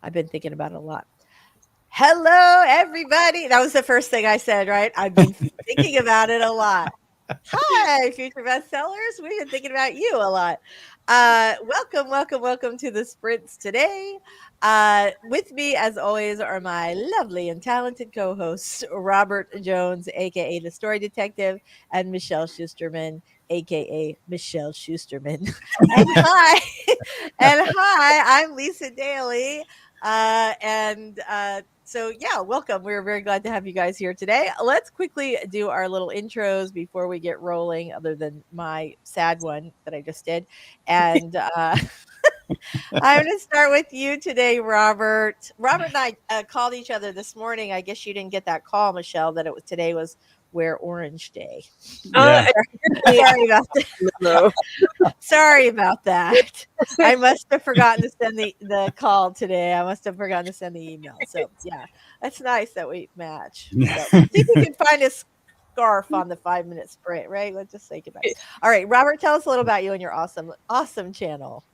I've been thinking about it a lot. Hello, everybody. That was the first thing I said, right? I've been thinking about it a lot. Hi, future bestsellers. We've been thinking about you a lot. Welcome, welcome, welcome to the Sprints today. With me, as always, are my lovely and talented co-hosts, Robert Jones, aka the Story Detective, and Michelle Schusterman, aka Michelle Schusterman. and hi, and hi, I'm Lisa Daly. So yeah, welcome. We're very glad to have you guys here today. Let's quickly do our little intros before we get rolling, other than my sad one that I just did. And I'm going to start with you today, Robert. Robert and I called each other this morning. I guess you didn't get that call, Michelle, that today was Wear Orange Day. Yeah. Sorry about that. No. Sorry about that. I must have forgotten to send the call today. I must have forgotten to send the email. So yeah, that's nice that we match. So see if we can find a scarf on the 5-minute sprint, right? Let's just think about it. All right, Robert, tell us a little about you and your awesome channel.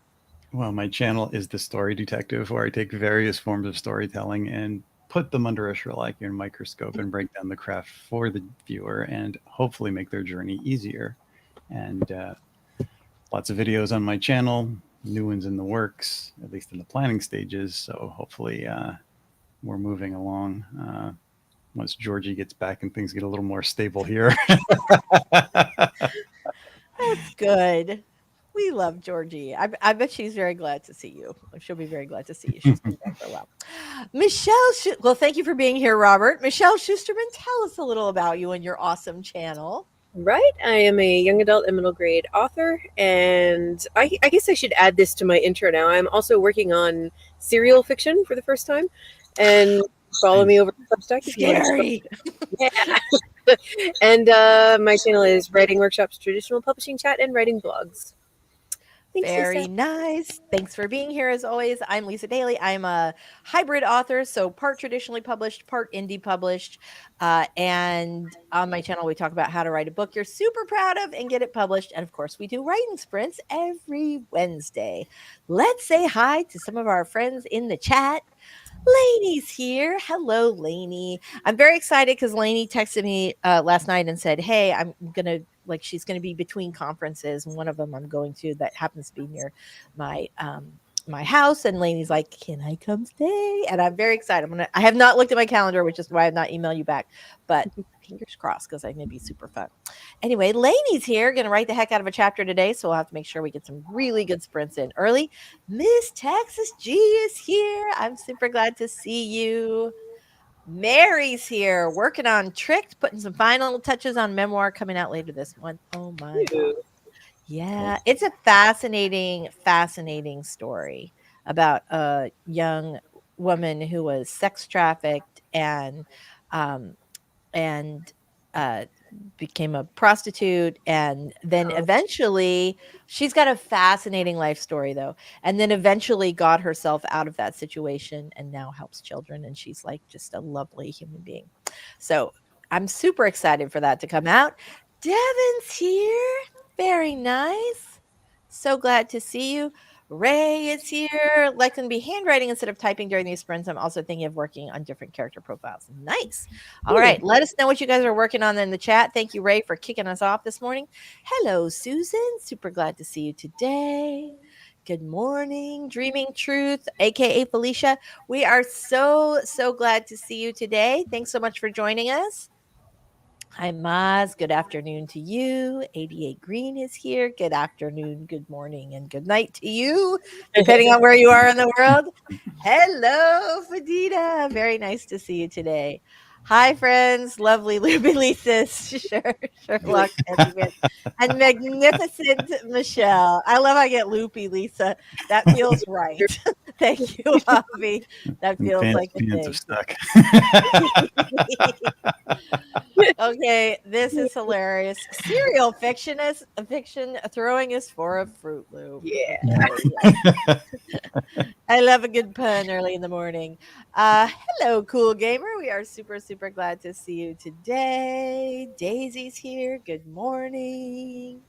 Well, my channel is The Story Detective, where I take various forms of storytelling and put them under a Sherlockian microscope and break down the craft for the viewer and hopefully make their journey easier. And lots of videos on my channel, new ones in the works, at least in the planning stages. So hopefully we're moving along once Georgie gets back and things get a little more stable here. That's good. We love Georgie. I bet she's very glad to see you. She'll be very glad to see you. She's been back for a while. Well, thank you for being here, Robert. Michelle Schusterman, tell us a little about you and your awesome channel. Right. I am a young adult and middle grade author, and I guess I should add this to my intro now. I'm also working on serial fiction for the first time, and follow me over to Substack if you want to. Scary. Yeah. And my channel is Writing Workshops, Traditional Publishing Chat, and Writing Blogs. Thanks, Very Lisa. nice. Thanks for being here as always. I'm Lisa Daly. I'm a hybrid author, so part traditionally published, part indie published. And on my channel, we talk about how to write a book you're super proud of and get it published. And of course, we do writing sprints every Wednesday. Let's say hi to some of our friends in the chat. Lainey's here. Hello, Lainey. I'm very excited because Lainey texted me last night and said, hey, she's going to be between conferences. And one of them I'm going to that happens to be near my house. And Lainey's like, can I come stay? And I'm very excited. I have not looked at my calendar, which is why I have not emailed you back. But fingers crossed, because I think it'd be super fun. Anyway, Lainey's here, going to write the heck out of a chapter today. So we'll have to make sure we get some really good sprints in early. Miss Texas G is here. I'm super glad to see you. Mary's here, working on Tricked, putting some final touches on memoir coming out later this month. Oh my God. Yeah, it's a fascinating story about a young woman who was sex trafficked and became a prostitute, and then eventually she's got a fascinating life story though, and then eventually got herself out of that situation and now helps children, and she's like just a lovely human being. So I'm super excited for that to come out. Devin's here. Very nice. So glad to see you. Ray is here. Like to be handwriting instead of typing during these sprints. I'm also thinking of working on different character profiles. Nice. All right. Let us know what you guys are working on in the chat. Thank you, Ray, for kicking us off this morning. Hello, Susan. Super glad to see you today. Good morning, Dreaming Truth, aka Felicia. We are so glad to see you today. Thanks so much for joining us. Hi, Maz. Good afternoon to you. 88 Green is here. Good afternoon, good morning, and good night to you, depending on where you are in the world. Hello, Fadita. Very nice to see you today. Hi, friends. Lovely Luby Lisa, Sherlock, and magnificent Michelle. I love I get loopy, Lisa. That feels right. Thank you, Avi. That feels like a thing. Stuck. Okay, this is hilarious. Serial fiction throwing is for a Fruit Loop. Yeah. I love a good pun early in the morning. Hello, cool gamer. We are super glad to see you today. Daisy's here. Good morning.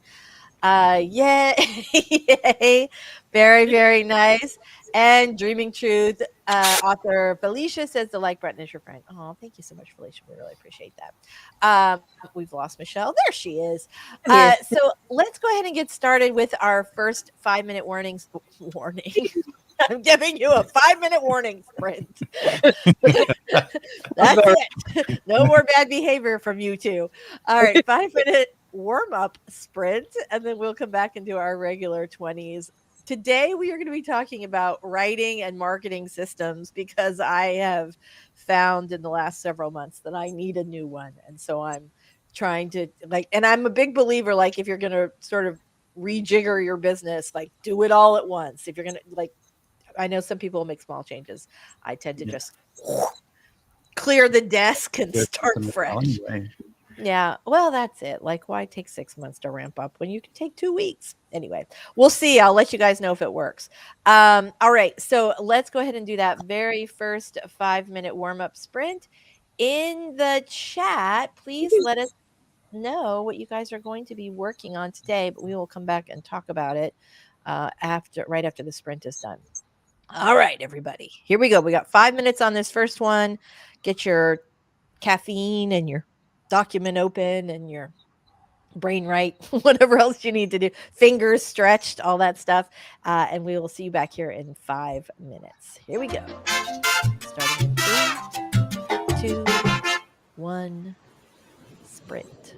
Yay. Yay. Very nice. And Dreaming Truth author Felicia says the like button is your friend. Oh, thank you so much, Felicia. We really appreciate that. We've lost Michelle. There she is. Here. So let's go ahead and get started with our first 5-minute warnings. Warning. I'm giving you a 5-minute warning sprint. That's it. No more bad behavior from you two. All right, 5-minute warm up sprint, and then we'll come back and do our regular 20s. Today, we are going to be talking about writing and marketing systems because I have found in the last several months that I need a new one. And so I'm trying to and I'm a big believer, like, if you're going to sort of rejigger your business, like, do it all at once. If you're going to, I know some people make small changes. I tend to just clear the desk and start fresh. Anyway. Yeah, well, that's it. Like, why take 6 months to ramp up when you can take 2 weeks? Anyway, we'll see. I'll let you guys know if it works. All right, so let's go ahead and do that very first 5-minute warm-up sprint. In the chat, please let us know what you guys are going to be working on today, but we will come back and talk about it right after the sprint is done. All right, everybody, here we go. We got 5 minutes on this first one. Get your caffeine and your document open and your brain right, whatever else you need to do, fingers stretched, all that stuff. And we will see you back here in 5 minutes. Here we go. Starting in 3, 2, 1, sprint.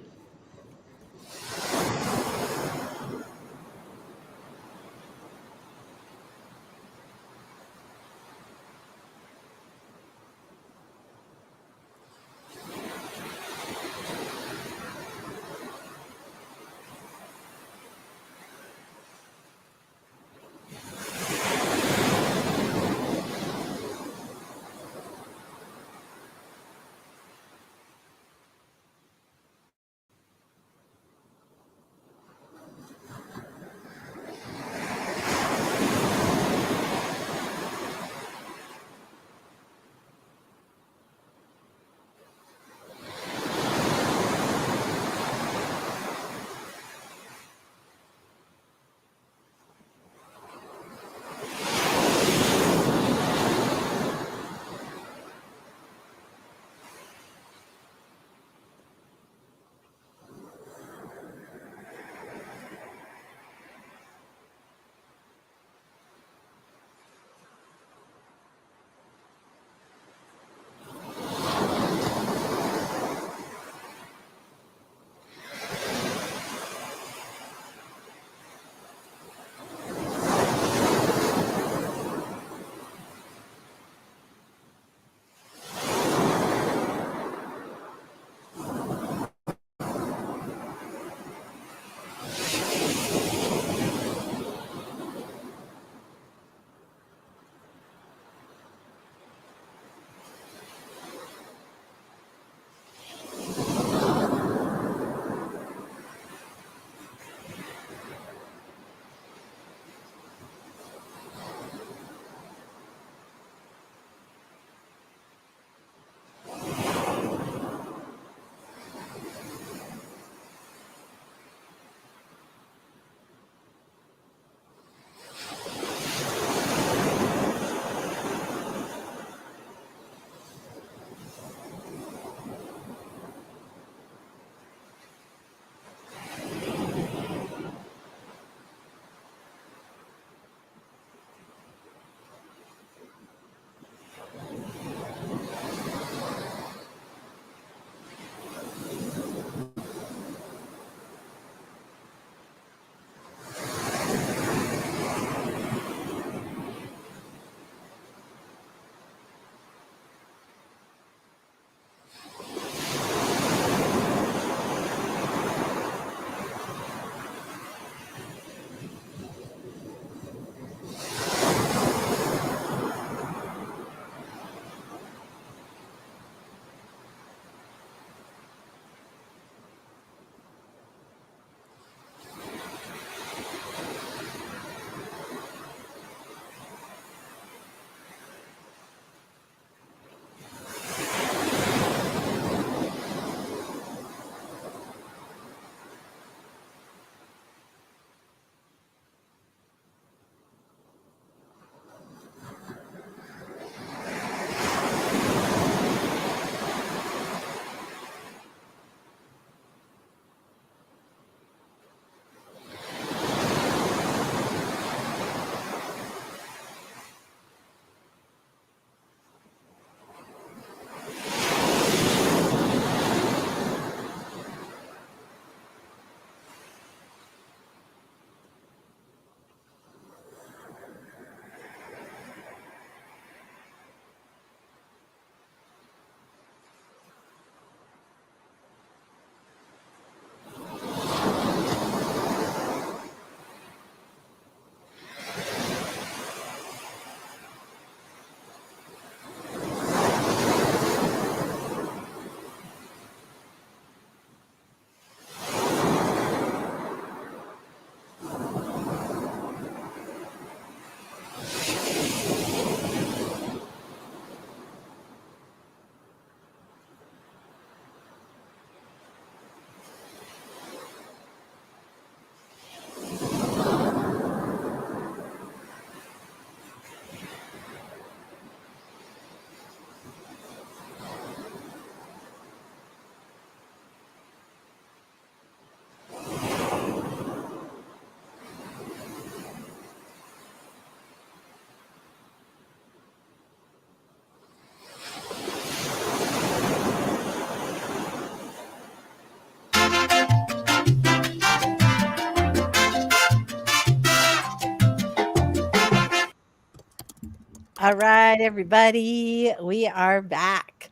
All right, everybody, we are back.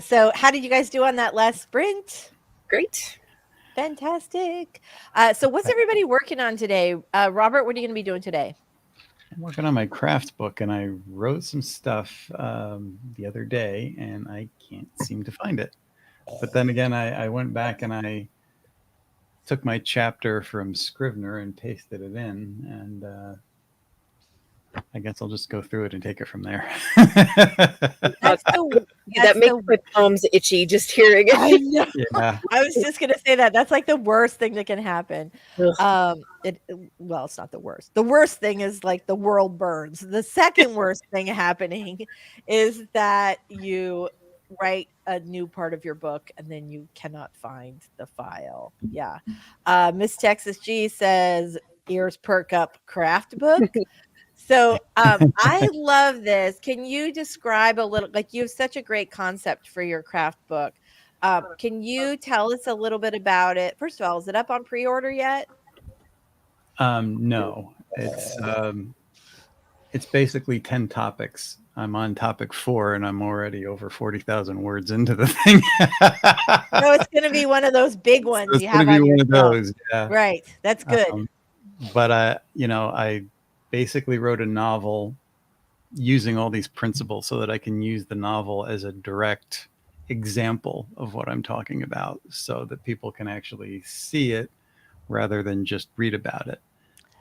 So how did you guys do on that last sprint? Great. Fantastic. So what's everybody working on today? Robert, what are you going to be doing today? I'm working on my craft book, and I wrote some stuff the other day, and I can't seem to find it. But then again, I went back and I took my chapter from Scrivener and pasted it in, and I guess I'll just go through it and take it from there. That's the, That makes my palms itchy just hearing I it. know. Yeah. I was just gonna say that. That's like the worst thing that can happen. Ugh. Well, it's not the worst. The worst thing is like the world burns. The second worst thing happening is that you write a new part of your book and then you cannot find the file. Yeah. Miss Texas G says ears perk up craft book. So I love this. Can you describe a little, like you have such a great concept for your craft book. Can you tell us a little bit about it? First of all, is it up on pre-order yet? No, it's basically 10 topics. I'm on topic 4, and I'm already over 40,000 words into the thing. No, it's going to be one of those big ones It's you going have to be on your one of shelf. those. Yeah. Right. That's good. But I basically wrote a novel using all these principles so that I can use the novel as a direct example of what I'm talking about, so that people can actually see it rather than just read about it.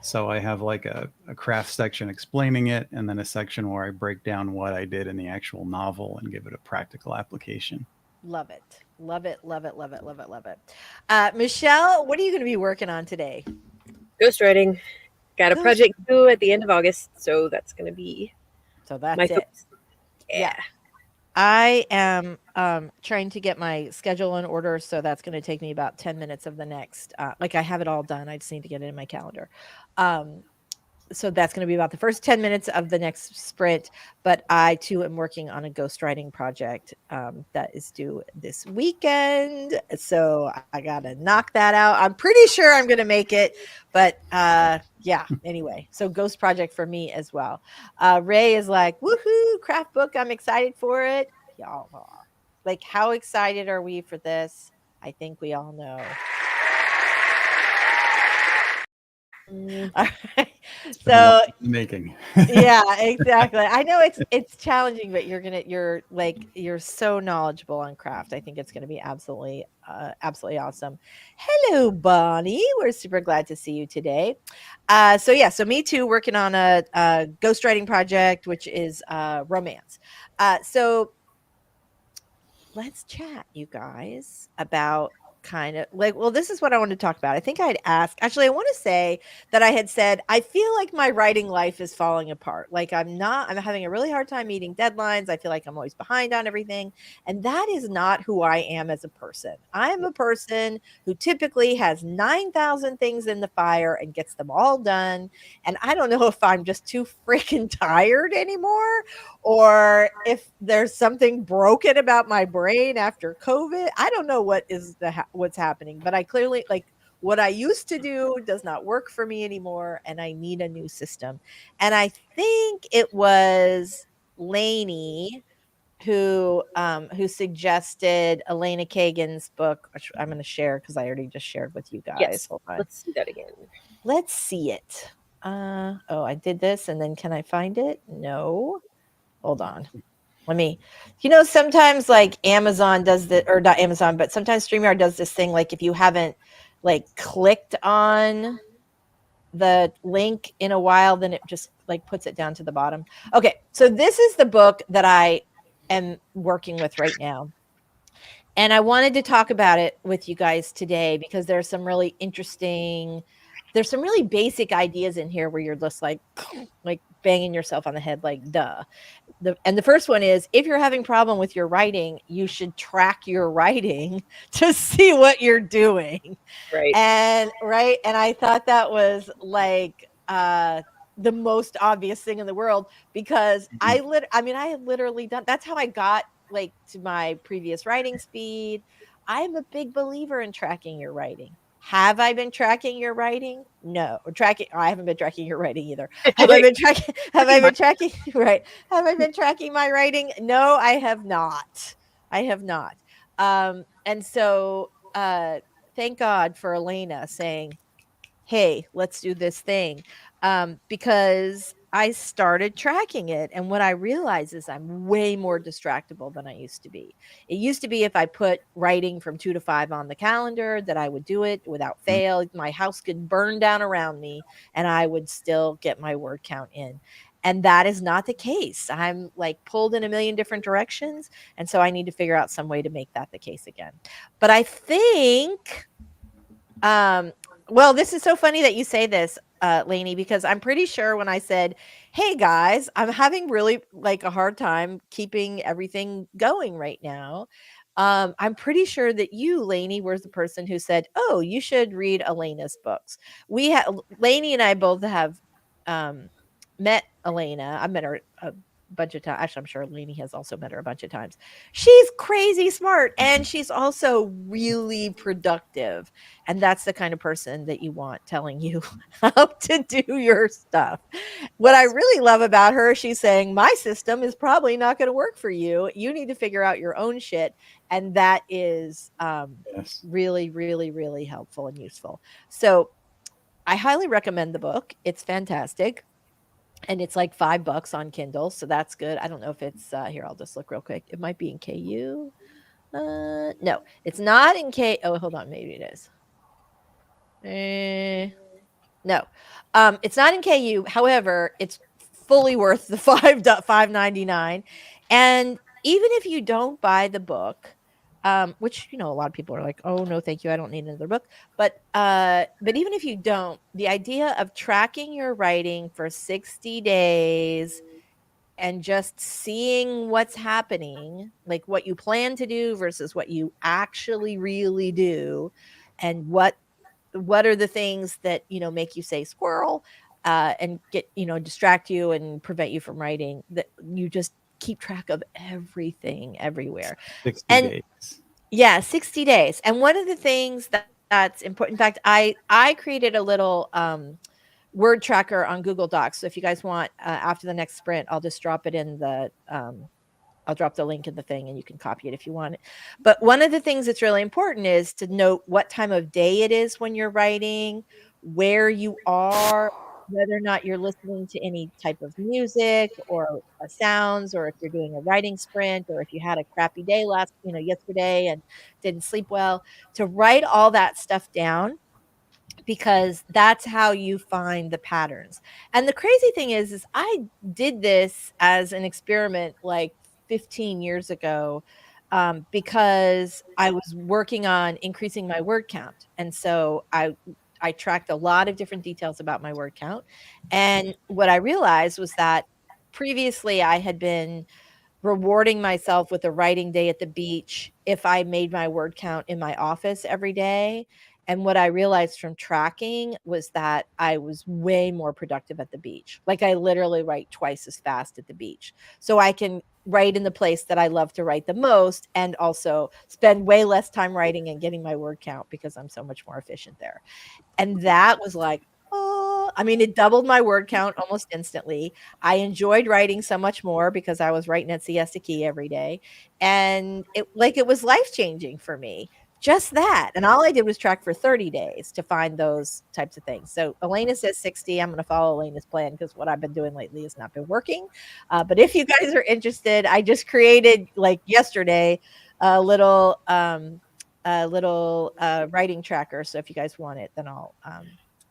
So I have like a craft section explaining it, and then a section where I break down what I did in the actual novel and give it a practical application. Love it. Love it. Love it. Love it. Love it. Love it. Michelle, what are you going to be working on today? Ghostwriting. Got a project due at the end of August, so that's going to be So that's my it. focus. Yeah. I am trying to get my schedule in order, so that's going to take me about 10 minutes of the next. Like I have it all done. I just need to get it in my calendar. So that's going to be about the first 10 minutes of the next sprint. But I too am working on a ghostwriting project that is due this weekend. So I got to knock that out. I'm pretty sure I'm going to make it. But yeah, anyway, so ghost project for me as well. Ray is like, woohoo, craft book. I'm excited for it. Y'all, like, how excited are we for this? I think we all know. All right. So making. Yeah, exactly. I know it's challenging, but you're so knowledgeable on craft. I think it's going to be absolutely awesome. Hello, Bonnie. We're super glad to see you today. So me too, working on a ghostwriting project, which is romance. So let's chat, you guys, about kind of like, well, this is what I wanted to talk about. I think I'd ask, actually, I want to say that I had said, I feel like my writing life is falling apart. Like I'm having a really hard time meeting deadlines. I feel like I'm always behind on everything. And that is not who I am as a person. I'm a person who typically has 9,000 things in the fire and gets them all done. And I don't know if I'm just too freaking tired anymore, or if there's something broken about my brain after COVID. I don't know what's happening, but I clearly, like, what I used to do does not work for me anymore, and I need a new system. And I think it was Lainey who suggested Elena Kagan's book, which I'm going to share because I already just shared with you guys. Yes, hold on. let's see that again. Let's see it. I did this, and then can I find it? No. Hold on. Let me, sometimes like Amazon does the, or not Amazon, but sometimes StreamYard does this thing. Like if you haven't like clicked on the link in a while, then it just like puts it down to the bottom. Okay. So this is the book that I am working with right now. And I wanted to talk about it with you guys today because there's some really basic ideas in here where you're just like banging yourself on the head, like, duh. The first one is, if you're having problem with your writing, you should track your writing to see what you're doing. Right. And I thought that was like the most obvious thing in the world, because I had literally done, that's how I got like to my previous writing speed. I'm a big believer in tracking your writing. Have I been tracking your writing? No. Or tracking I haven't been tracking your writing either. Have I been tracking have I been tracking right. Have I been tracking my writing? No, I have not. I have not. And so thank God for Elena saying, hey, let's do this thing. Because I started tracking it. And what I realize is I'm way more distractible than I used to be. It used to be if I put writing from 2 to 5 on the calendar that I would do it without fail. My house could burn down around me and I would still get my word count in. And that is not the case. I'm like pulled in a million different directions. And so I need to figure out some way to make that the case again. But I think well, this is so funny that you say this, Lainey, because I'm pretty sure when I said, "Hey guys, I'm having really like a hard time keeping everything going right now." I'm pretty sure that you, Lainey, was the person who said, "Oh, you should read Elena's books." We have Lainey and I both have met Elena. I met her a bunch of times. Actually, I'm sure Lainey has also met her a bunch of times. She's crazy smart and she's also really productive. And that's the kind of person that you want telling you how to do your stuff. What I really love about her, she's saying, my system is probably not going to work for you. You need to figure out your own shit. And that is Yes. really, really, really helpful and useful. So I highly recommend the book. It's fantastic. And it's like $5 on Kindle. So that's good. I don't know if it's here. I'll just look real quick. It might be in KU. No, it's not in K. Oh, hold on. Maybe it is. No, it's not in KU. However, it's fully worth the $5.99. And even if you don't buy the book, which a lot of people are like, oh no, thank you, I don't need another book. But even if you don't, the idea of tracking your writing for 60 days and just seeing what's happening, like what you plan to do versus what you actually really do, and what are the things that make you say squirrel and get distract you and prevent you from writing, that you just keep track of everything everywhere. 60 And days. yeah, 60 days. And one of the things that's important, in fact, I created a little word tracker on Google Docs. So if you guys want, after the next sprint, I'll just drop it in the I'll drop the link in the thing and you can copy it if you want it. But one of the things that's really important is to note what time of day it is when you're writing, where you are, whether or not you're listening to any type of music or sounds, or if you're doing a writing sprint, or if you had a crappy day yesterday and didn't sleep well, to write all that stuff down, because that's how you find the patterns. And the crazy thing is I did this as an experiment like 15 years ago, because I was working on increasing my word count. And so I tracked a lot of different details about my word count. And what I realized was that previously I had been rewarding myself with a writing day at the beach if I made my word count in my office every day. And what I realized from tracking was that I was way more productive at the beach. Like I literally write twice as fast at the beach. So I can write in the place that I love to write the most and also spend way less time writing and getting my word count because I'm so much more efficient there. And that was like, oh, I mean, it doubled my word count almost instantly. I enjoyed writing so much more because I was writing at Siesta Key every day. And it was life changing for me. Just that. And all I did was track for 30 days to find those types of things. So Elena says 60. I'm going to follow Elena's plan because what I've been doing lately has not been working. But if you guys are interested, I just created like yesterday a little writing tracker. So if you guys want it, then I'll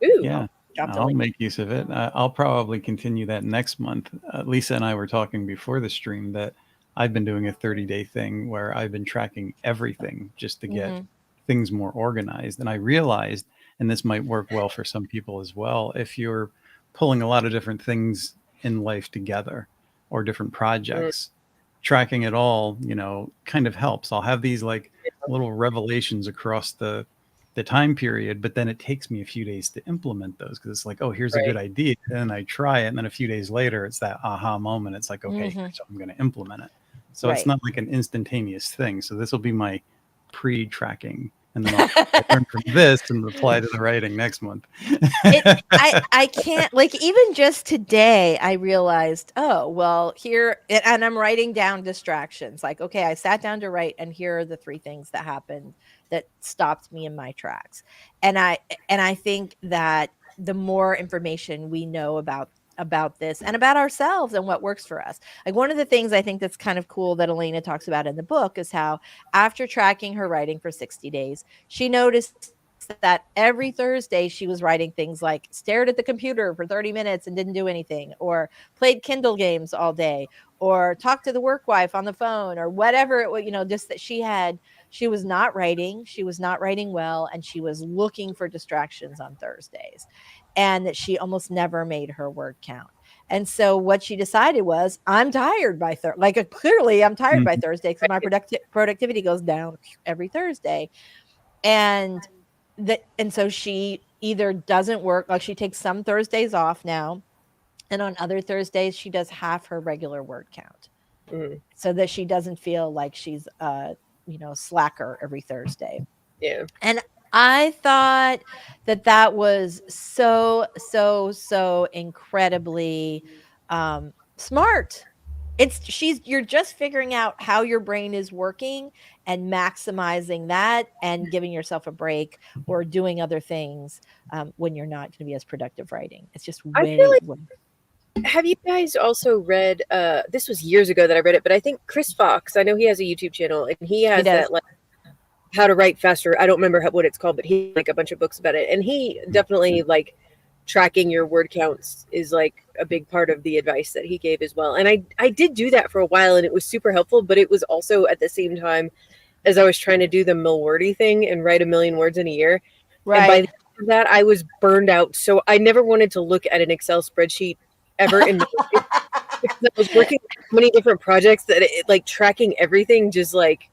Ooh. Yeah, drop the I'll link. make use of it. I'll probably continue that next month. Lisa and I were talking before the stream that I've been doing a 30-day thing where I've been tracking everything just to get things more organized. And I realized, and this might work well for some people as well, if you're pulling a lot of different things in life together or different projects, tracking it all, kind of helps. I'll have these like little revelations across the time period, but then it takes me a few days to implement those because it's like, oh, here's a good idea. And I try it. And then a few days later, it's that aha moment. It's like, okay, so I'm going to implement it. So it's not like an instantaneous thing. So this will be my pre-tracking and then I'll learn from this and apply to the writing next month. I can't, like, even just today I realized, oh well, here, and I'm writing down distractions, like, okay, I sat down to write and here are the three things that happened that stopped me in my tracks. And I think that the more information we know about this and about ourselves and what works for us, like, one of the things I think that's kind of cool that Elena talks about in the book is how after tracking her writing for 60 days, she noticed that every Thursday she was writing things like stared at the computer for 30 minutes and didn't do anything, or played Kindle games all day, or talked to the work wife on the phone, or whatever it was, just that she was not writing, she was not writing well, and she was looking for distractions on Thursdays, and that she almost never made her word count. And so what she decided was, I'm tired by clearly I'm tired by Thursday because my productivity goes down every Thursday. And so she either doesn't work, like she takes some Thursdays off now, and on other Thursdays she does half her regular word count, so that she doesn't feel like she's slacker every Thursday. Yeah. And I thought that was so incredibly smart. You're just figuring out how your brain is working and maximizing that and giving yourself a break or doing other things when you're not going to be as productive writing. It's just I feel like, have you guys also read, this was years ago that I read it, but I think Chris Fox, I know he has a YouTube channel and he has that, like, how to write faster. I don't remember what it's called, but he like a bunch of books about it. And he definitely, like, tracking your word counts is like a big part of the advice that he gave as well. And I did do that for a while and it was super helpful, but it was also at the same time as I was trying to do the Milwordy thing and write 1 million words in a year. Right. And by the end of that, I was burned out. So I never wanted to look at an Excel spreadsheet ever in because I was working on so many different projects that like tracking everything just like,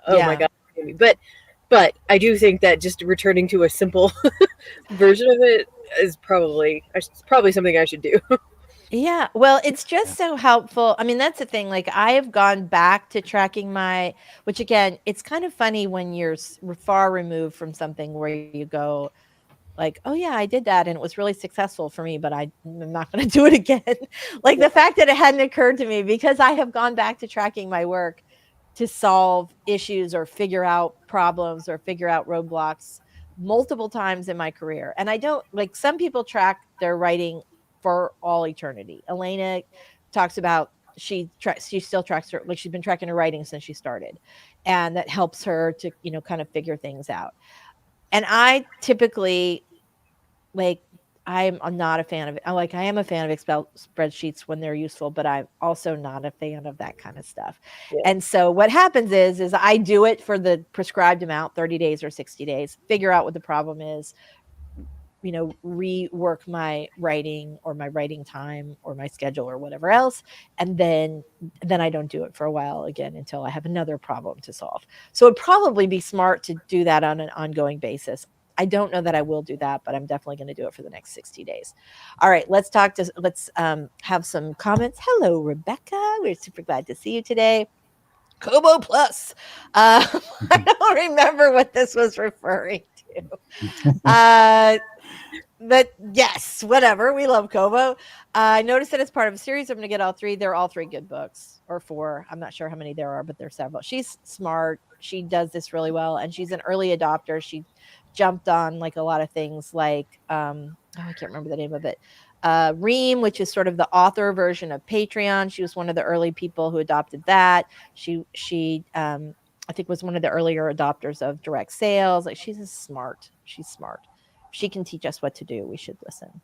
my God. But I do think that just returning to a simple version of it is probably something I should do. Yeah, well, it's just so helpful. I mean, that's the thing. Like, I have gone back to tracking which again, it's kind of funny when you're far removed from something where you go like, oh yeah, I did that and it was really successful for me, but I'm not going to do it again. Like the fact that it hadn't occurred to me, because I have gone back to tracking my work to solve issues or figure out problems or figure out roadblocks multiple times in my career. And I don't, like, some people track their writing for all eternity. Elena talks about she still tracks her, like she's been tracking her writing since she started, and that helps her to kind of figure things out. And I typically, like, I'm not a fan of it. I am a fan of Excel spreadsheets when they're useful, but I'm also not a fan of that kind of stuff. Yeah. And so what happens is I do it for the prescribed amount, 30 days or 60 days, figure out what the problem is, rework my writing or my writing time or my schedule or whatever else. And then I don't do it for a while again until I have another problem to solve. So it'd probably be smart to do that on an ongoing basis. I don't know that I will do that, but I'm definitely going to do it for the next 60 days. All right, let's have some comments. Hello, Rebecca. We're super glad to see you today. Kobo Plus. I don't remember what this was referring to. But yes, whatever. We love Kobo. I noticed that it's part of a series. I'm going to get all three. They're all three good books, or four. I'm not sure how many there are, but there's several. She's smart. She does this really well, and she's an early adopter. She jumped on like a lot of things, like I can't remember the name of it. Ream, which is sort of the author version of Patreon. She was one of the early people who adopted that. She I think was one of the earlier adopters of direct sales. Like, she's smart. She can teach us what to do. We should listen.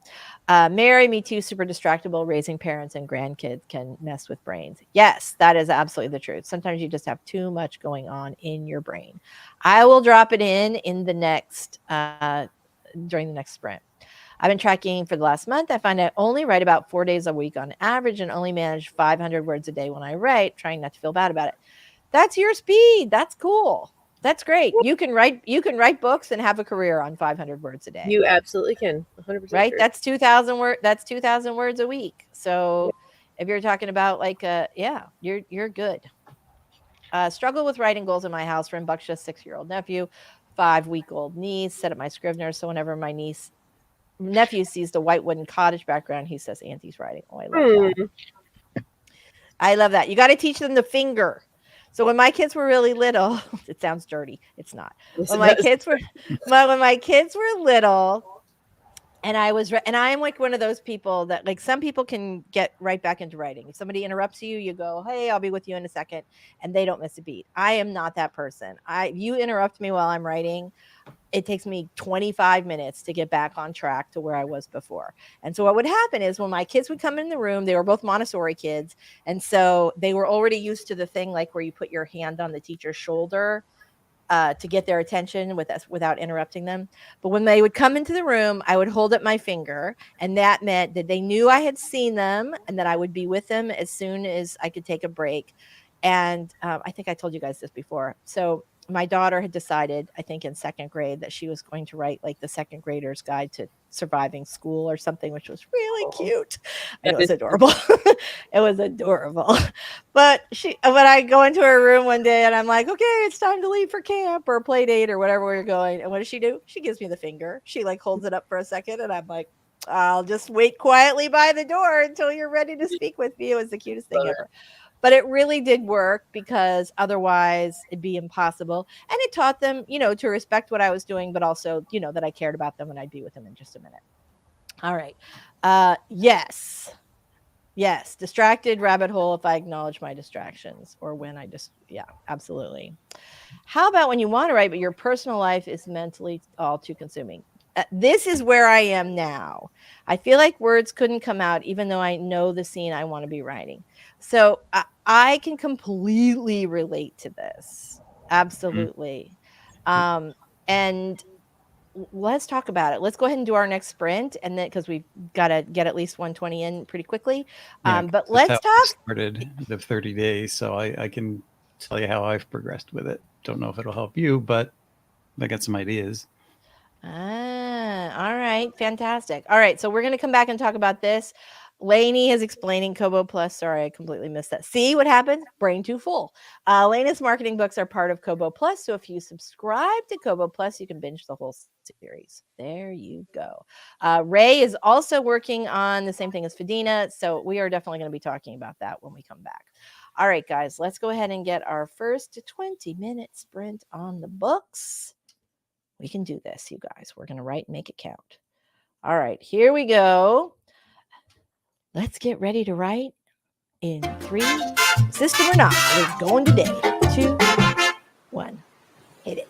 Mary, me too, super distractible. Raising parents and grandkids can mess with brains. Yes, that is absolutely the truth. Sometimes you just have too much going on in your brain. I will drop it in the next, during the next sprint. I've been tracking for the last month. I find I only write about 4 days a week on average and only manage 500 words a day when I write, trying not to feel bad about it. That's your speed. That's cool. That's great. You can write books and have a career on 500 words a day. You absolutely can. 100%. Right? Sure. That's 2,000 words. That's 2,000 words a week. So if you're talking about like, you're good. Struggle with writing goals in my house. Rambunctious 6-year-old nephew. 5-week-old niece, set up my Scrivener. So whenever my nephew sees the white wooden cottage background, he says Auntie's writing. Oh, I love that. I love that. You got to teach them the finger. So when my kids were really little, it sounds dirty. It's not. Yes, When it my does. kids were when my kids were little, and I am like one of those people that, like, some people can get right back into writing. If somebody interrupts you, you go, "Hey, I'll be with you in a second," and they don't miss a beat. I am not that person. You interrupt me while I'm writing, it takes me 25 minutes to get back on track to where I was before. And so what would happen is when my kids would come in the room, they were both Montessori kids. And so they were already used to the thing, like where you put your hand on the teacher's shoulder to get their attention without interrupting them. But when they would come into the room, I would hold up my finger, and that meant that they knew I had seen them and that I would be with them as soon as I could take a break. And I think I told you guys this before. So my daughter had decided, I think in second grade, that she was going to write like the second grader's guide to surviving school or something, which was really cute. It was adorable. It was adorable. But when I go into her room one day and I'm like, okay, it's time to leave for camp or play date or whatever we're going. And what does she do? She gives me the finger. She like holds it up for a second, and I'm like, I'll just wait quietly by the door until you're ready to speak with me. It was the cutest thing ever. But it really did work, because otherwise it'd be impossible. And it taught them, to respect what I was doing, but also, that I cared about them, and I'd be with them in just a minute. All right. Yes. Distracted rabbit hole if I acknowledge my distractions, or when I just, absolutely. How about when you want to write, but your personal life is mentally all too consuming? This is where I am now. I feel like words couldn't come out, even though I know the scene I want to be writing. So I can completely relate to this. Absolutely. And let's talk about it. Let's go ahead and do our next sprint, and then, because we've got to get at least 120 in pretty quickly. But let's talk. Started the 30 days, so I can tell you how I've progressed with it. Don't know if it'll help you, but I got some ideas. All right. Fantastic. All right. So we're going to come back and talk about this. Lainey is explaining Kobo Plus. Sorry, I completely missed that. See what happens? Brain too full. Lena's marketing books are part of Kobo Plus. So if you subscribe to Kobo Plus, you can binge the whole series. There you go. Ray is also working on the same thing as Fadina. So we are definitely going to be talking about that when we come back. All right, guys, let's go ahead and get our first 20-minute sprint on the books. We can do this, you guys. We're going to write and make it count. All right, here we go. Let's get ready to write in 3, system or not. We're going today. 2, 1. Hit it.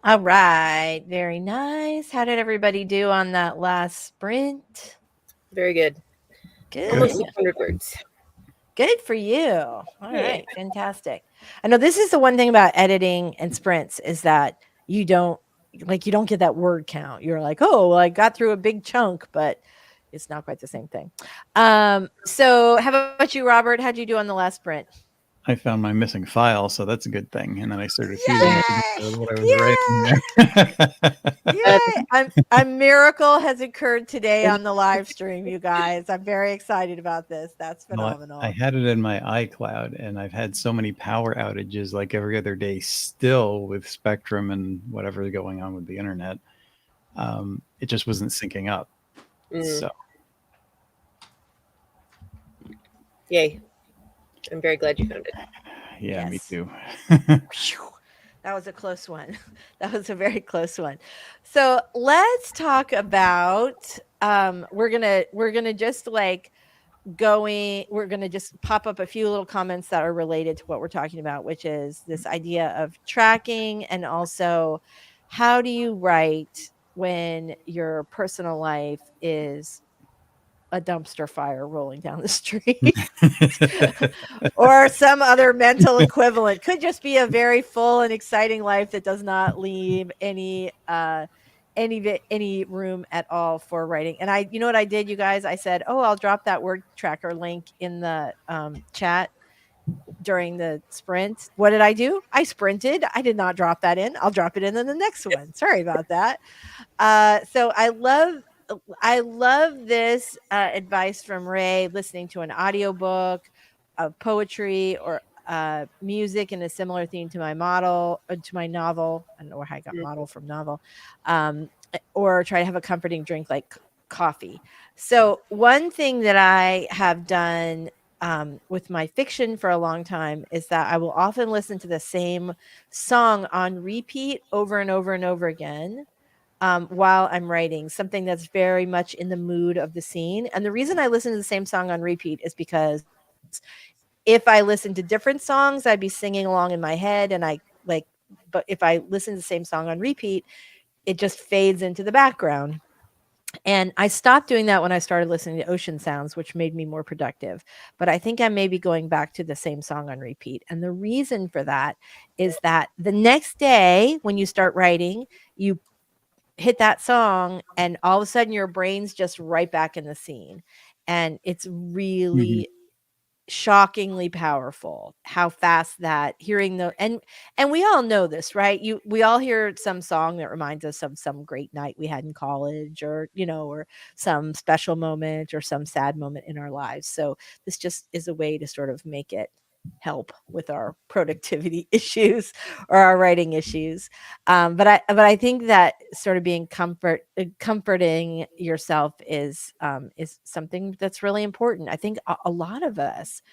All right. Very nice. How did everybody do on that last sprint? Very good. Good. Almost 600 words. Good for you. All Yeah. right. Fantastic. I know this is the one thing about editing and sprints is that you don't get that word count. You're like, oh, well, I got through a big chunk, but it's not quite the same thing. So how about you, Robert? How'd you do on the last sprint? I found my missing file, so that's a good thing. And then I started Yay! fusing it together with what I was writing there. Yay! A miracle has occurred today on the live stream, you guys. I'm very excited about this. That's Well, phenomenal. I had it in my iCloud, and I've had so many power outages like every other day still with Spectrum and whatever's going on with the internet. It just wasn't syncing up. So Yay. I'm very glad you found it. yeah, me Yes. too. Phew. That was a close one. That was a very close one. So let's talk about we're gonna just like we're gonna just pop up a few little comments that are related to what we're talking about, which is this idea of tracking, and also how do you write when your personal life is a dumpster fire rolling down the street or some other mental equivalent. Could just be a very full and exciting life that does not leave any room at all for writing. And you know what I did, you guys? I said, oh, I'll drop that word tracker link in the chat during the sprint. What did I do? I sprinted. I did not drop that in. I'll drop it in the next one. Sorry about that. So I love this advice from Ray, listening to an audiobook of poetry or music in a similar theme to my novel. I don't know where I got model from novel. Or try to have a comforting drink like coffee. So one thing that I have done with my fiction for a long time is that I will often listen to the same song on repeat over and over and over again while I'm writing, something that's very much in the mood of the scene. And the reason I listen to the same song on repeat is because if I listen to different songs, I'd be singing along in my head, and but if I listen to the same song on repeat, it just fades into the background. And I stopped doing that when I started listening to ocean sounds, which made me more productive. But I think I may be going back to the same song on repeat. And the reason for that is that the next day when you start writing, you hit that song and all of a sudden your brain's just right back in the scene. And it's really shockingly powerful how fast that hearing and we all know this, right? We all hear some song that reminds us of some great night we had in college, or or some special moment or some sad moment in our lives. So this just is a way to sort of make it help with our productivity issues or our writing issues. But I think that sort of being comforting yourself is something that's really important. I think a lot of us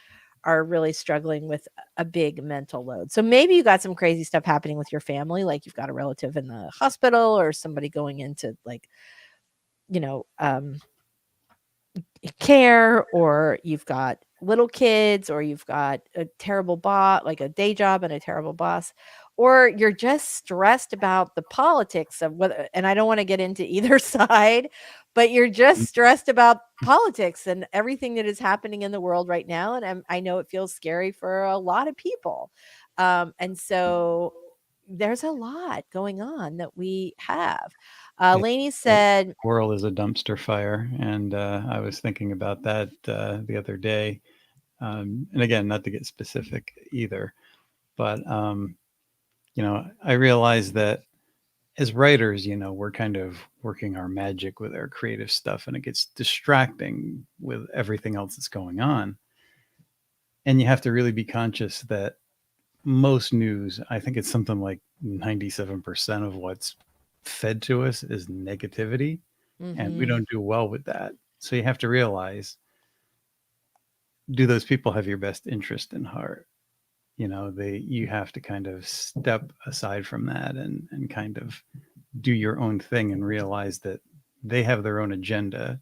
are really struggling with a big mental load. So maybe you got some crazy stuff happening with your family, like you've got a relative in the hospital or somebody going into like, care, or you've got little kids, or you've got a terrible boss, like a day job and a terrible boss, or you're just stressed about the politics of whether, and I don't want to get into either side, but you're just stressed about politics and everything that is happening in the world right now. And I know it feels scary for a lot of people. And so there's a lot going on that we have. Lainey said, The world is a dumpster fire, and I was thinking about that the other day. And again, not to get specific either, but I realized that as writers, we're kind of working our magic with our creative stuff, and it gets distracting with everything else that's going on. And you have to really be conscious that most news, I think it's something like 97% of what's fed to us is negativity, and we don't do well with that. So you have to realize, do those people have your best interest in heart? You have to kind of step aside from that and kind of do your own thing and realize that they have their own agenda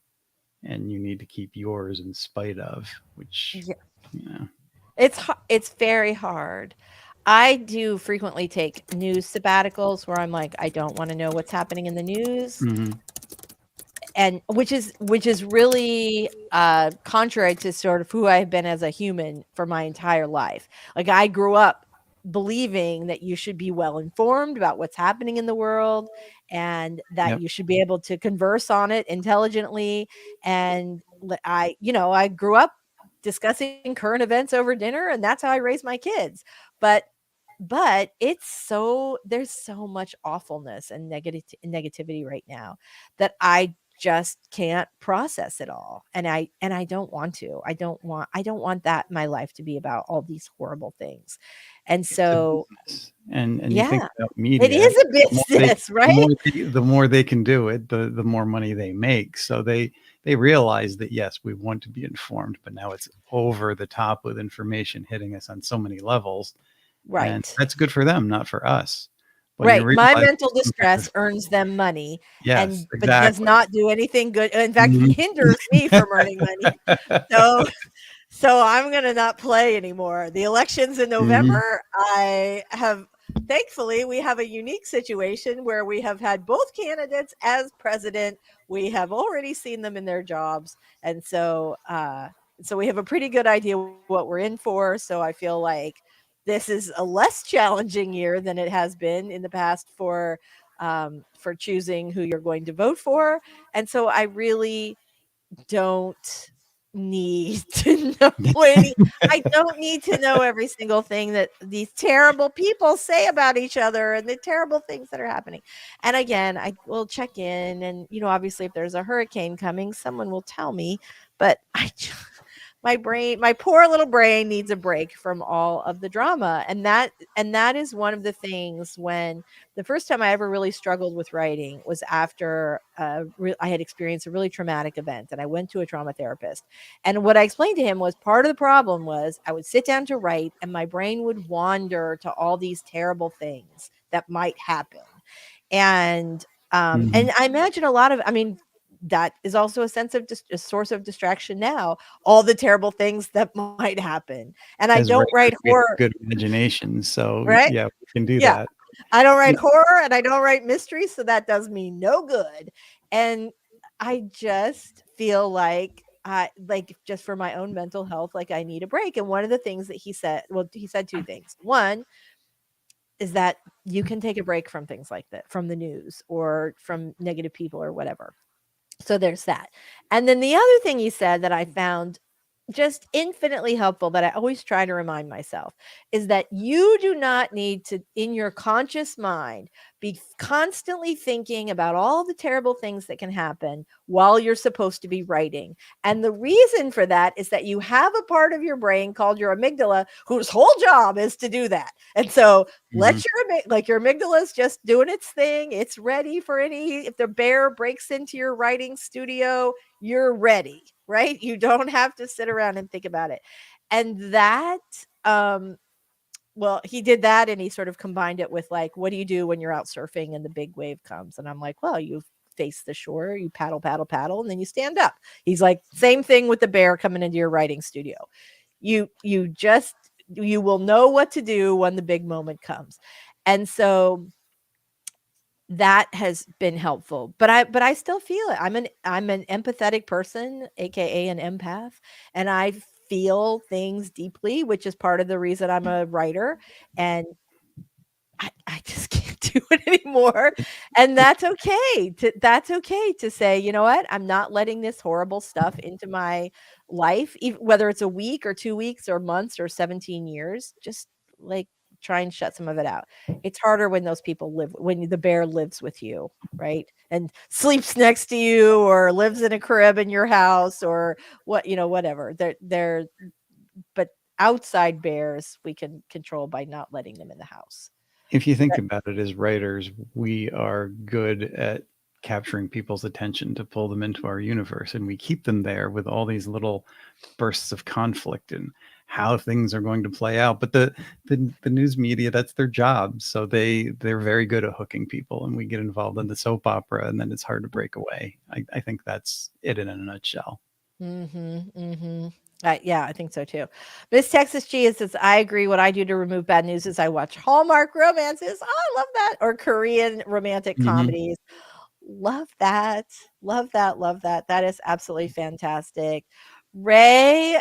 and you need to keep yours in spite of, which, it's very hard. I do frequently take news sabbaticals where I'm like, I don't want to know what's happening in the news. And which is really contrary to sort of who I've been as a human for my entire life. Like I grew up believing that you should be well informed about what's happening in the world, and that you should be able to converse on it intelligently. And I grew up discussing current events over dinner, and that's how I raise my kids. But there's so much awfulness and negativity right now that I just can't process it all. And I don't want to. I don't want that my life to be about all these horrible things. And It's a so business, and you think yeah, about it media, is a the more they business, right? the more they can do it, the more money they make. So they realize that, yes, we want to be informed, but now it's over the top with information hitting us on so many levels, and Right. that's good for them, not for us. But you Right. My realize mental sometimes, distress earns them money yes, but does exactly. not do anything good. In fact, Mhm. hinders me from earning money. So So I'm going to not play anymore. The elections in Mhm. November, thankfully, we have a unique situation where we have had both candidates as president. We have already seen them in their jobs. And so we have a pretty good idea what we're in for. So I feel like this is a less challenging year than it has been in the past for choosing who you're going to vote for. And so I really don't need to know any I don't need to know every single thing that these terrible people say about each other and the terrible things that are happening. And again, I will check in and obviously if there's a hurricane coming, someone will tell me, but my poor little brain needs a break from all of the drama. And that is one of the things when the first time I ever really struggled with writing was after I had experienced a really traumatic event and I went to a trauma therapist. And what I explained to him was part of the problem was I would sit down to write and my brain would wander to all these terrible things that might happen. And Mhm. I imagine that is also a source of distraction now, all the terrible things that might happen. And I As don't writers, write we have horror, good imagination, so right? yeah, we can do Yeah. that. I don't Yeah. write horror and I don't write mystery, so that does me no good. And I just feel like just for my own mental health, like I need a break. And one of the things that he said two things. One is that you can take a break from things like that, from the news or from negative people or whatever. So there's that. And then the other thing he said that I found just infinitely helpful that I always try to remind myself is that you do not need to, in your conscious mind, be constantly thinking about all the terrible things that can happen while you're supposed to be writing. And the reason for that is that you have a part of your brain called your amygdala whose whole job is to do that. And so Mhm. your amygdala is just doing its thing. It's ready for if the bear breaks into your writing studio, you're ready, right? You don't have to sit around and think about it. And um well, he did that and he sort of combined it with like, what do you do when you're out surfing and the big wave comes? And I'm like, well, you face the shore, you paddle, paddle, paddle, and then you stand up. He's like, same thing with the bear coming into your writing studio. You will know what to do when the big moment comes. And so that has been helpful. But I still feel it. I'm an empathetic person, aka an empath, and I feel things deeply, which is part of the reason I'm a writer. And I just can't do it anymore. And It that's okay to say, you know what? I'm not letting this horrible stuff into my life, whether it's a week or 2 weeks or months or 17 years, just like try and shut some of it out. It's harder when those people when the bear lives with you, right? And sleeps next to you or lives in a crib in your house or whatever. But outside bears we can control by not letting them in the house. if you think about it, as writers, we are good at capturing people's attention to pull them into our universe, and we keep them there with all these little bursts of conflict and how things are going to play out. But the news media, that's their job, so they're very good at hooking people, and we get involved in the soap opera, and then it's hard to break away. I think that's it in a nutshell. Mhm, mhm. Yeah, I think so too. Miss Texas G says, I agree. What I do to remove bad news is I watch Hallmark romances. Oh, I love that. Or Korean romantic Mhm. comedies. Love that. Love that. Love that. That is absolutely fantastic. Ray,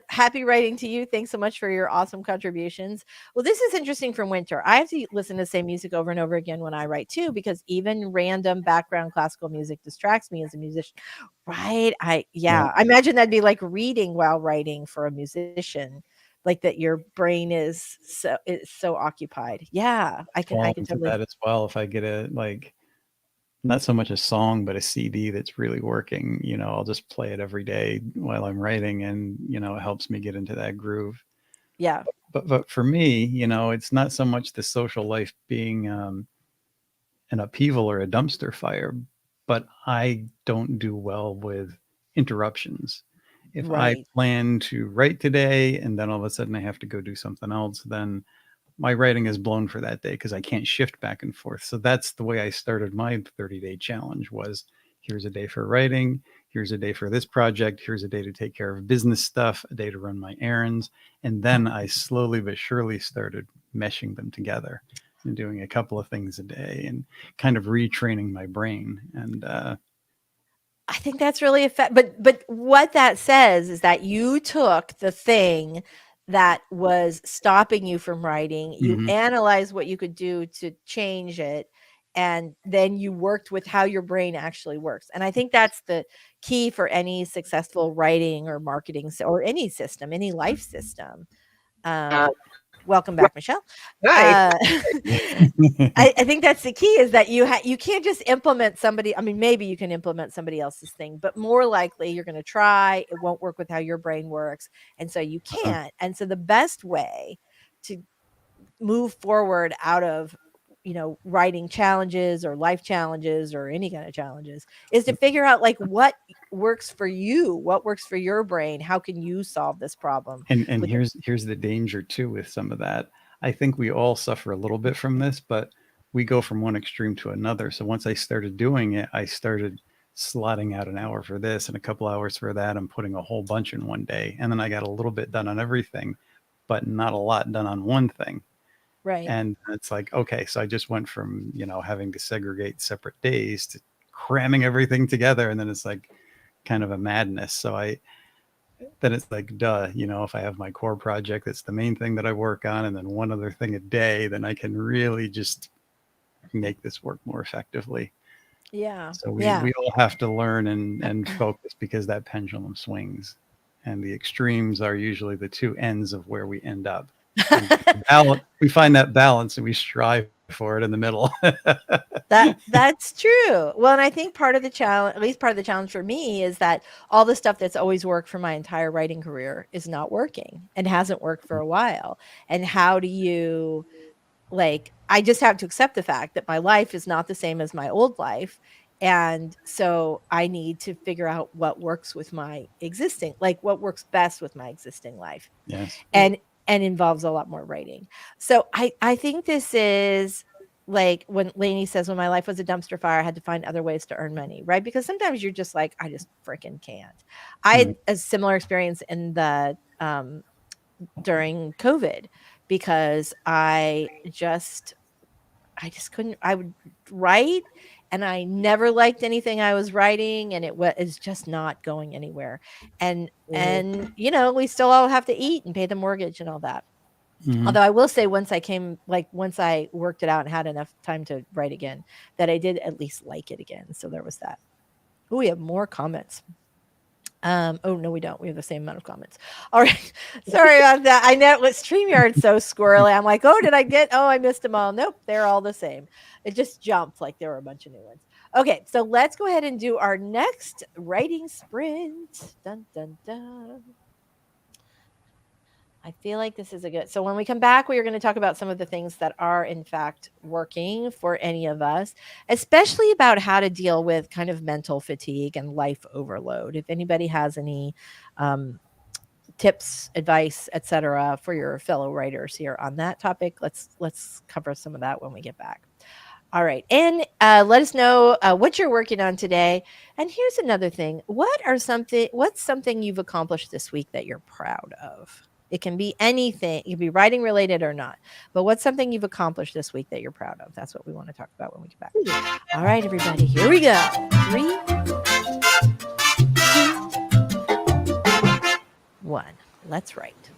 happy writing to you. Thanks so much for your awesome contributions. Well, this is interesting from Winter. I have to listen to the same music over and over again when I write too, because even random background classical music distracts me as a musician. Right? Yeah. I imagine that'd be like reading while writing for a musician, like that your brain is so occupied. Yeah, I Fall can into totally. that as well. If I get a like not so much a song, but a CD that's really working, I'll just play it every day while I'm writing, and it helps me get into that groove. Yeah. But for me, it's not so much the social life being an upheaval or a dumpster fire, but I don't do well with interruptions. If I Right. plan to write today and then all of a sudden I have to go do something else, then my writing is blown for that day because I can't shift back and forth. So that's the way I started my 30-day challenge was here's a day for writing, here's a day for this project, here's a day to take care of business stuff, a day to run my errands. And then I slowly but surely started meshing them together and doing a couple of things a day and kind of retraining my brain. And I think that's really but what that says is that you took the thing that was stopping you from writing, you mhm. analyzed what you could do to change it, and then you worked with how your brain actually works. And I think that's the key for any successful writing or marketing or any system, any life system. Uh, Welcome back, Michelle. Hi. I think that's the key is that you can't just implement somebody. I mean, maybe you can implement somebody else's thing, but more likely you're going to try. It won't work with how your brain works. And so you can't. And so the best way to move forward out of writing challenges or life challenges or any kind of challenges is to figure out like what works for you, what works for your brain, how can you solve this problem And with it. here's the danger too with some of that. I think we all suffer a little bit from this, but we go from one extreme to another. So once I started doing it, I started slotting out an hour for this and a couple hours for that. I'm putting a whole bunch in one day. And then I got a little bit done on everything, but not a lot done on one thing. Right. And it's like, okay, so I just went from, having to segregate separate days to cramming everything together. And then it's like kind of a madness. So then it's like, duh, if I have my core project, that's the main thing that I work on, and then one other thing a day, then I can really just make this work more effectively. Yeah. So Yeah. we all have to learn and focus because that pendulum swings. And the extremes are usually the two ends of where we end up. We find that balance and we strive for it in the middle. That's true. Well, and I think part of the challenge, at least part of the challenge for me, is that all the stuff that's always worked for my entire writing career is not working and hasn't worked for a while. And how do you I just have to accept the fact that my life is not the same as my old life. And so I need to figure out what works with my existing, what works best with my existing life. Yes. And involves a lot more writing. So I think this is like when Lainey says, when my life was a dumpster fire, I had to find other ways to earn money, right? Because sometimes you're just like, I just freaking can't. I had a similar experience in the during COVID because I just couldn't. I would write and I never liked anything I was writing, and it's just not going anywhere. And we still all have to eat and pay the mortgage and all that. Mhm. Although I will say once I worked it out and had enough time to write again, that I did at least like it again. So there was that. Oh, we have more comments. Oh no, we don't. We have the same amount of comments. All right. Sorry about that. I know StreamYard's so squirrely. I'm like, I missed them all. Nope, they're all the same. It just jumped like there were a bunch of new ones. Okay, so let's go ahead and do our next writing sprint. Dun dun dun. I feel like this is so when we come back, we are going to talk about some of the things that are in fact working for any of us, especially about how to deal with kind of mental fatigue and life overload. If anybody has any tips, advice, etc., for your fellow writers here on that topic, let's cover some of that when we get back. All right. And let us know what you're working on today. And here's another thing. What's something you've accomplished this week that you're proud of? It can be anything. It can be writing related or not. But what's something you've accomplished this week that you're proud of? That's what we want to talk about when we get back. All right, everybody. Here we go. 3, 2, one. Let's write.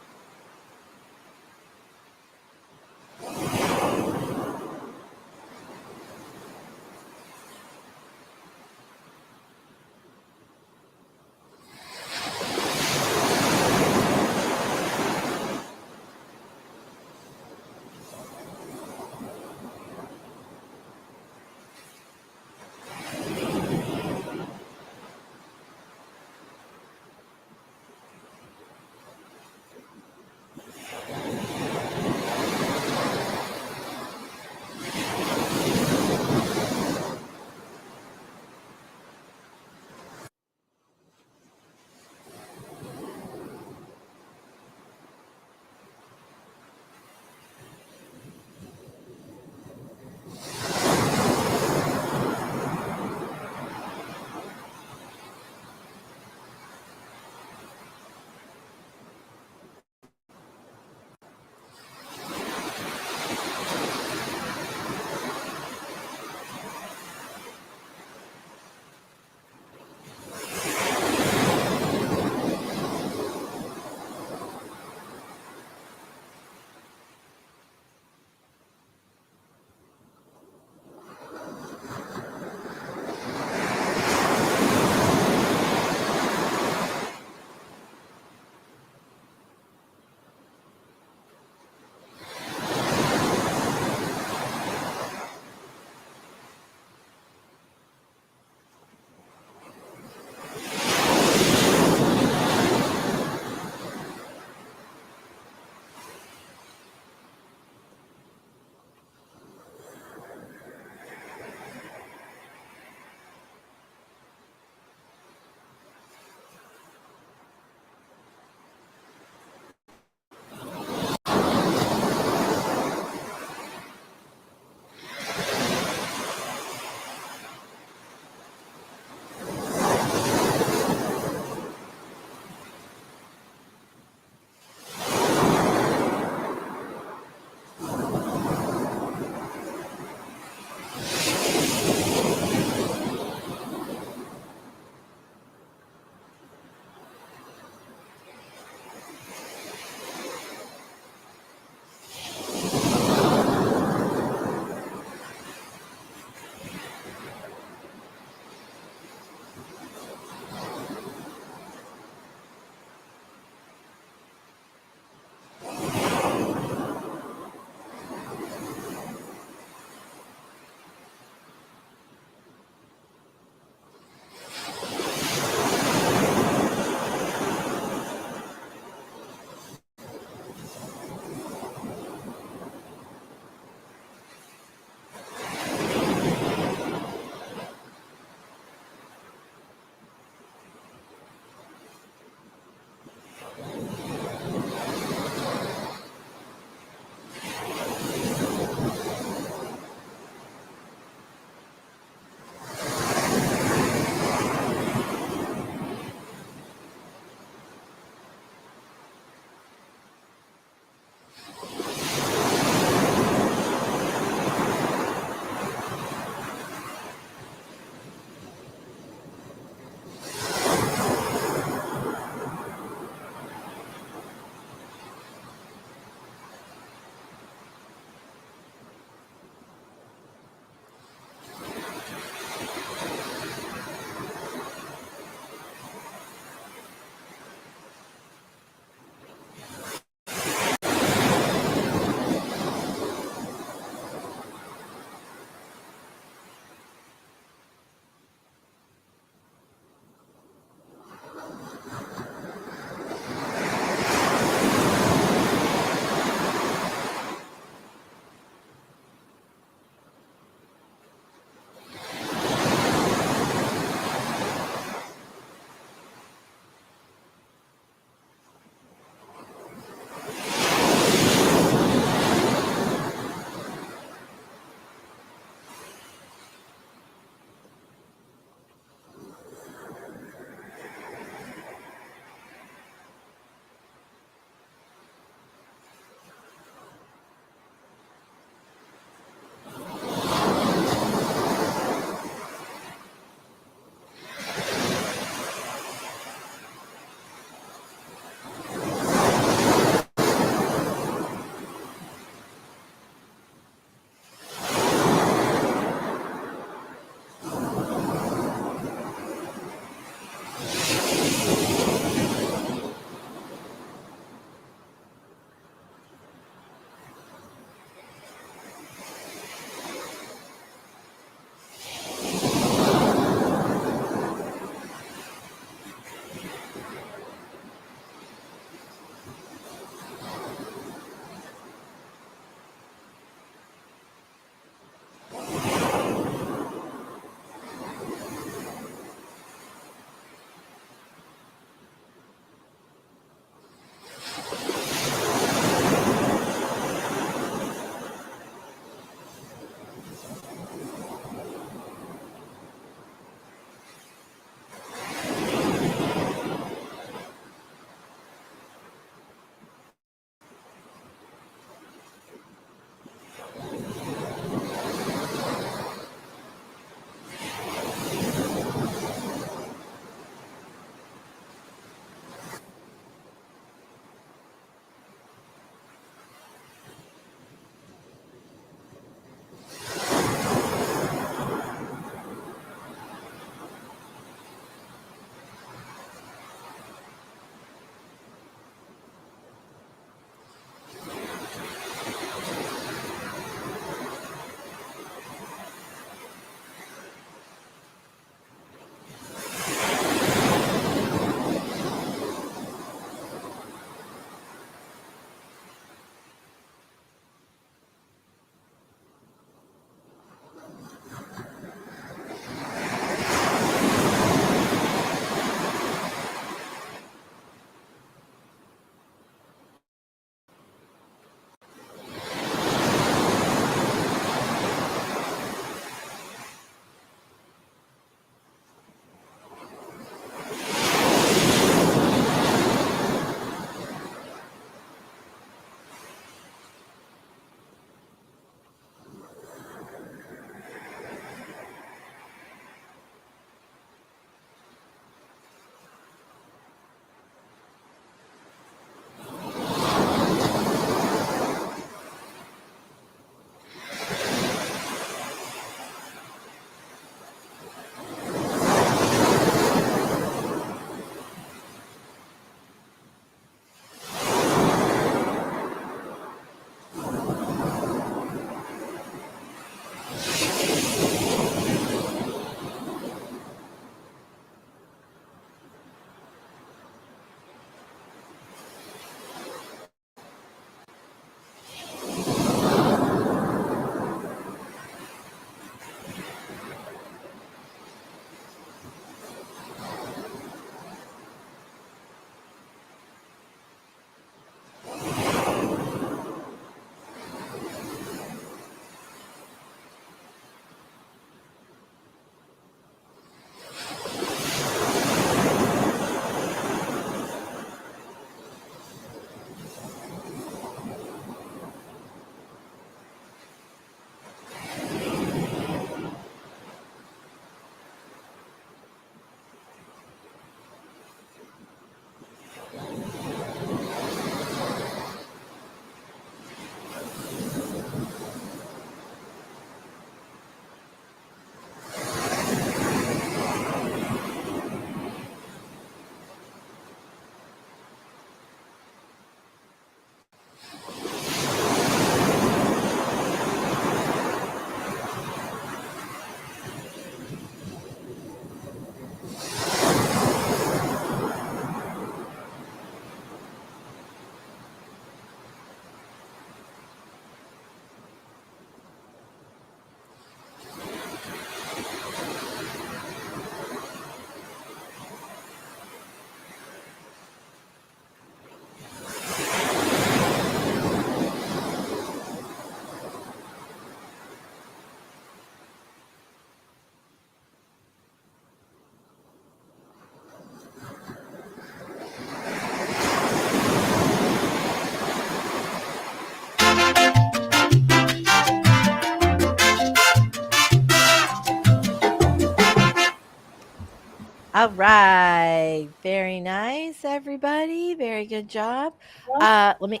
All right. Very nice, everybody. Very good job. Let me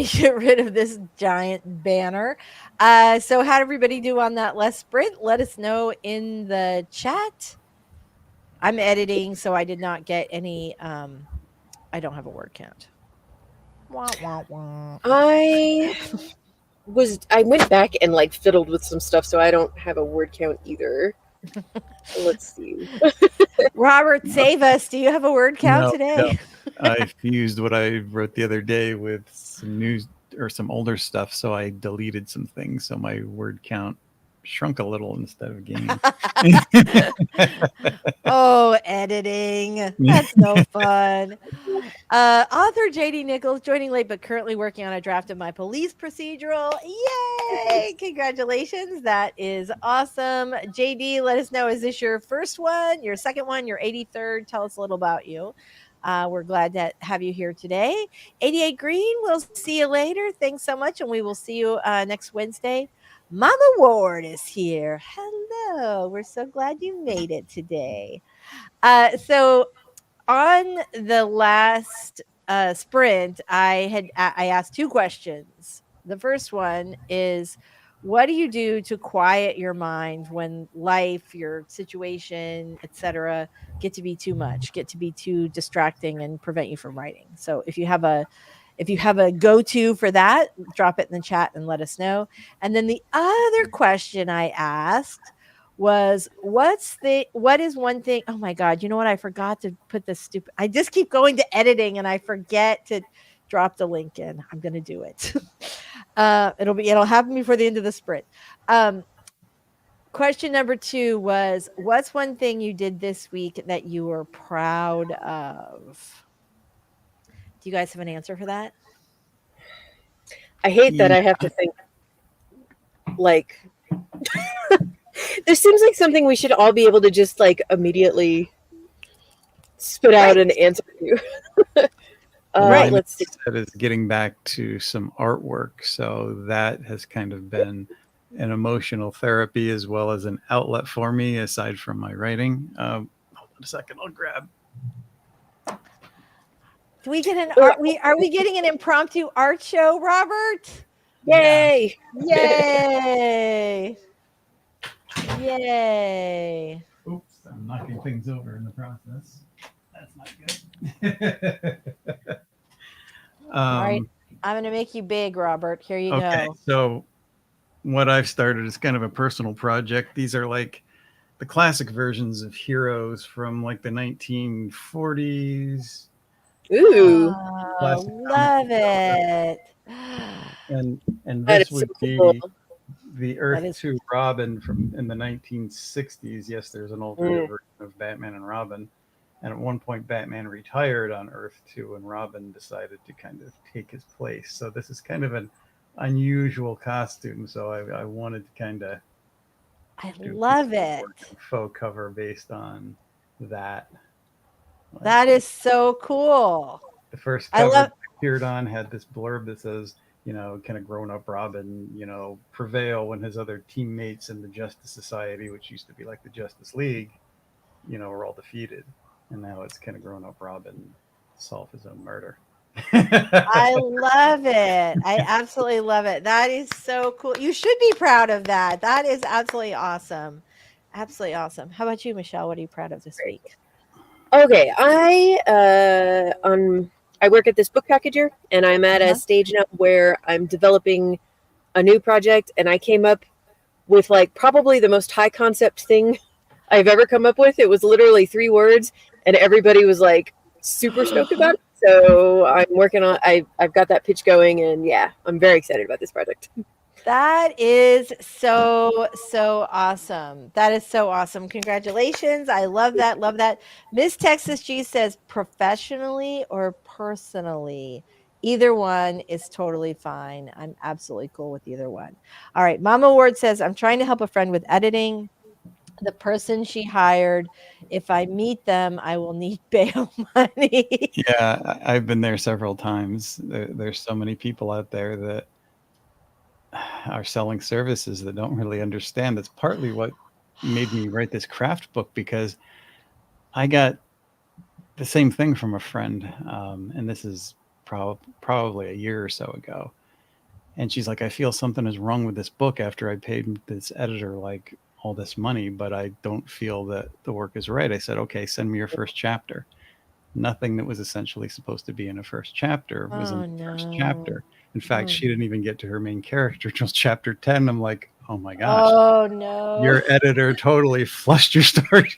get rid of this giant banner. So how'd everybody do on that last sprint? Let us know in the chat. I'm editing, so I did not get any I don't have a word count. Wah, wah, wah. I went back and like fiddled with some stuff, so I don't have a word count either. Let's see. Robert, save us. Do you have a word count No, today? I fused what I wrote the other day with some news or some older stuff, so I deleted some things, so my word count shrunk a little instead of gained. Oh, editing. That's no fun. Author JD Nichols joining late but currently working on a draft of my police procedural. Yay! Congratulations. That is awesome. JD, let us know, is this your first one, your second one, your 83rd? Tell us a little about you. We're glad to have you here today. 88 Green, we'll see you later. Thanks so much, and we will see you next Wednesday. Mama Ward is here. Hello. We're so glad you made it today. So on the last sprint, I asked two questions. The first one is, what do you do to quiet your mind when life, your situation, etc., get to be too much, get to be too distracting and prevent you from writing? So if you have a go-to for that, drop it in the chat and let us know. And then the other question I asked was, what is one thing? Oh my God, you know what? I forgot to put the stupid. I just keep going to editing and I forget to drop the link in. I'm gonna do it. It'll happen before the end of the sprint. Question number 2 was, what's one thing you did this week that you were proud of? Do you guys have an answer for that? I hate that I have to think like this seems like something we should all be able to just like immediately spit out an answer to. Right. Let's see. That is getting back to some artwork. So that has kind of been an emotional therapy as well as an outlet for me, aside from my writing. Hold on a second, I'll grab. Do we get are we getting an impromptu art show, Robert? Yay! Yay! Yay! Oops, I'm knocking things over in the process. That's not good. All right, I'm going to make you big, Robert. Here you go. So what I've started is kind of a personal project. These are like the classic versions of heroes from like the 1940s. Ooh, Oh, love it. And that this is would so be cool. the Earth 2 Robin from in the 1960s. Yes, there's an older version of Batman and Robin. And at one point, Batman retired on Earth 2, and Robin decided to kind of take his place. So this is kind of an unusual costume. So I wanted to kind of love it. Faux cover based on that. That is so cool. The first cover I appeared on had this blurb that says, can a grown-up Robin, prevail when his other teammates in the Justice Society, which used to be like the Justice League, were all defeated. And now it's kind of grown-up Robin solve his own murder. I love it. I absolutely love it. That is so cool. You should be proud of that. That is absolutely awesome. Absolutely awesome. How about you, Michelle? What are you proud of this week? Okay, I work at this book packager, and I'm at a stage now where I'm developing a new project, and I came up with like probably the most high concept thing I've ever come up with. It was literally 3 words, and everybody was like super stoked about it. So I'm working on. I've got that pitch going, and yeah, I'm very excited about this project. That is so awesome. That is so awesome. Congratulations. I love that. Love that. Miss Texas G says professionally or personally. Either one is totally fine. I'm absolutely cool with either one. All right. Mama Ward says, I'm trying to help a friend with editing. The person she hired, if I meet them, I will need bail money. Yeah, I've been there several times. There's so many people out there that are selling services that don't really understand. That's partly what made me write this craft book, because I got the same thing from a friend, and this is probably a year or so ago. And she's like, I feel something is wrong with this book after I paid this editor like all this money, but I don't feel that the work is right. I said, okay, send me your first chapter. Nothing that was essentially supposed to be in a first chapter was in Oh the first no. chapter. In fact, Oh, she didn't even get to her main character till chapter 10. I'm like, oh my gosh, oh no. your editor totally flushed your story.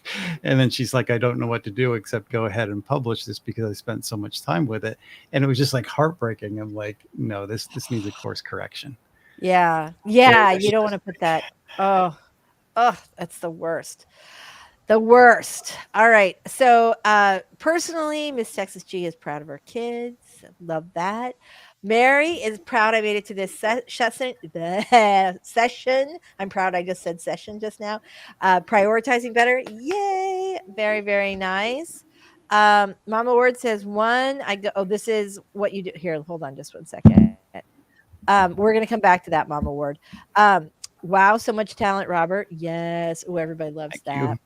And then she's like, I don't know what to do except go ahead and publish this because I spent so much time with it. And it was just like heartbreaking. I'm like, no, this needs a course correction. Yeah. So Yeah. You it's don't want just to put that. Oh, oh, that's the worst. The worst. All right. So, personally, Miss Texas G is proud of her kids. Love that. Mary is proud I made it to this session. I'm proud I just said session just now. Prioritizing better. Yay. Very, very nice. Mama Word says one. I go, oh, this is what you do. Here, hold on just one second. We're going to come back to that, Mama Word. Wow, so much talent, Robert. Yes. Oh, everybody loves that. you.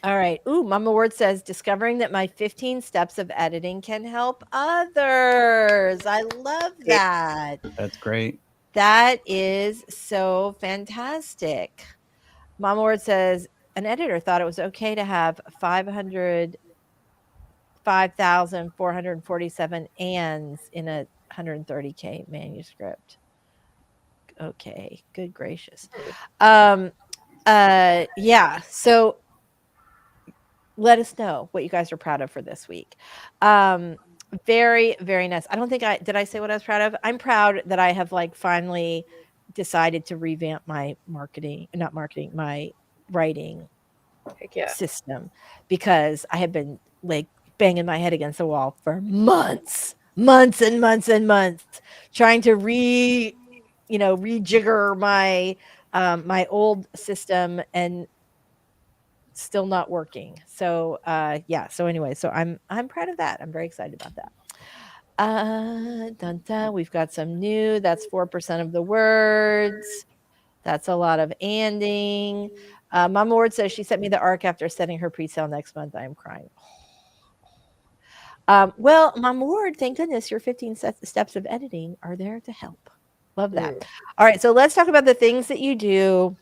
All right. Ooh, Mama Word says discovering that my 15 steps of editing can help others. I love Yeah. that. That's great. That is so fantastic. Mama Word says an editor thought it was okay to have 5,447 ands in a 130K manuscript. Okay, good gracious. Yeah, so let us know what you guys are proud of for this week. Very, very nice. I don't think did I say what I was proud of? I'm proud that I have like finally decided to revamp my not marketing, my writing Heck yeah. system, because I have been like banging my head against the wall for months, months and months and months, trying to rejigger my my old system, and still not working. So yeah. So anyway, so I'm proud of that. I'm very excited about that. Dun, dun, we've got some new. That's 4% of the words. That's a lot of anding. Mama Ward says she sent me the arc after setting her pre-sale next month. I am crying. Well, Mama Ward, thank goodness your 15 steps of editing are there to help. Love that. All right, so let's talk about the things that you do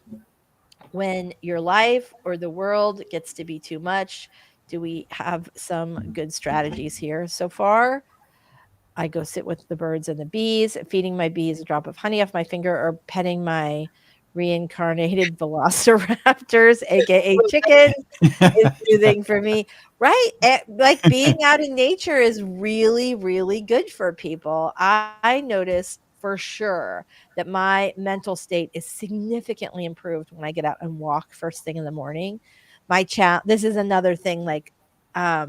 when your life or the world gets to be too much. Do we have some good strategies here so far? I go sit with the birds and the bees, feeding my bees a drop of honey off my finger, or petting my reincarnated velociraptors, aka chickens, is soothing for me, right? Like being out in nature is really, really good for people. I notice for sure that my mental state is significantly improved when I get out and walk first thing in the morning. This is another thing, like I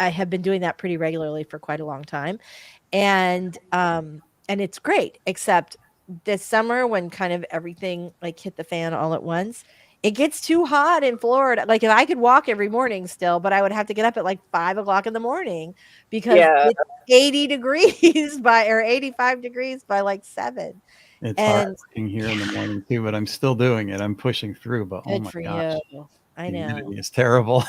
have been doing that pretty regularly for quite a long time. And it's great, except this summer when kind of everything like hit the fan all at once, it gets too hot in Florida. Like if I could walk every morning still, but I would have to get up at like 5 o'clock in the morning because Yeah. it's 80 degrees or 85 degrees by like 7. It's hard And working here in the morning too, but I'm still doing it. I'm pushing through, but oh good my for gosh, you. I the know. humidity is terrible.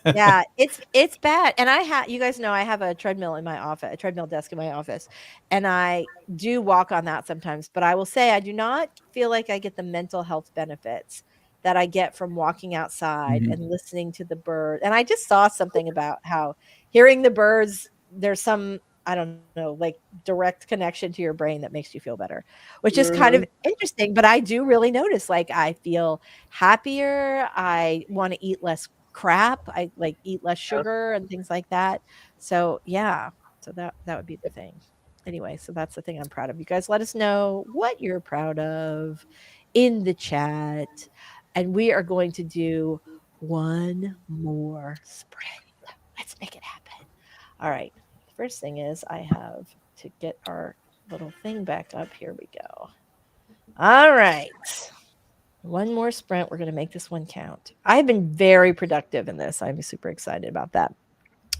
Yeah, it's bad. And you guys know I have a treadmill in my office, a treadmill desk in my office, and I do walk on that sometimes. But I will say I do not feel like I get the mental health benefits that I get from walking outside Mhm. and listening to the bird. And I just saw something about how hearing the birds, there's some, I don't know, like direct connection to your brain that makes you feel better, which is kind of interesting. But I do really notice, like I feel happier. I want to eat less crap. I like eat less sugar and things like that. So yeah, so that would be the thing. Anyway, so that's the thing I'm proud of. You guys let us know what you're proud of in the chat. And we are going to do one more spread. Let's make it happen. All right. The first thing is I have to get our little thing back up. Here we go. All right. One more sprint. We're going to make this one count. I've been very productive in this. I'm super excited about that.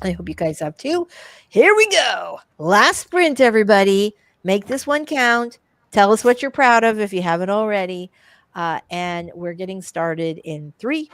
I hope you guys have too. Here we go. Last sprint, everybody. Make this one count. Tell us what you're proud of if you haven't already. And we're getting started in 3,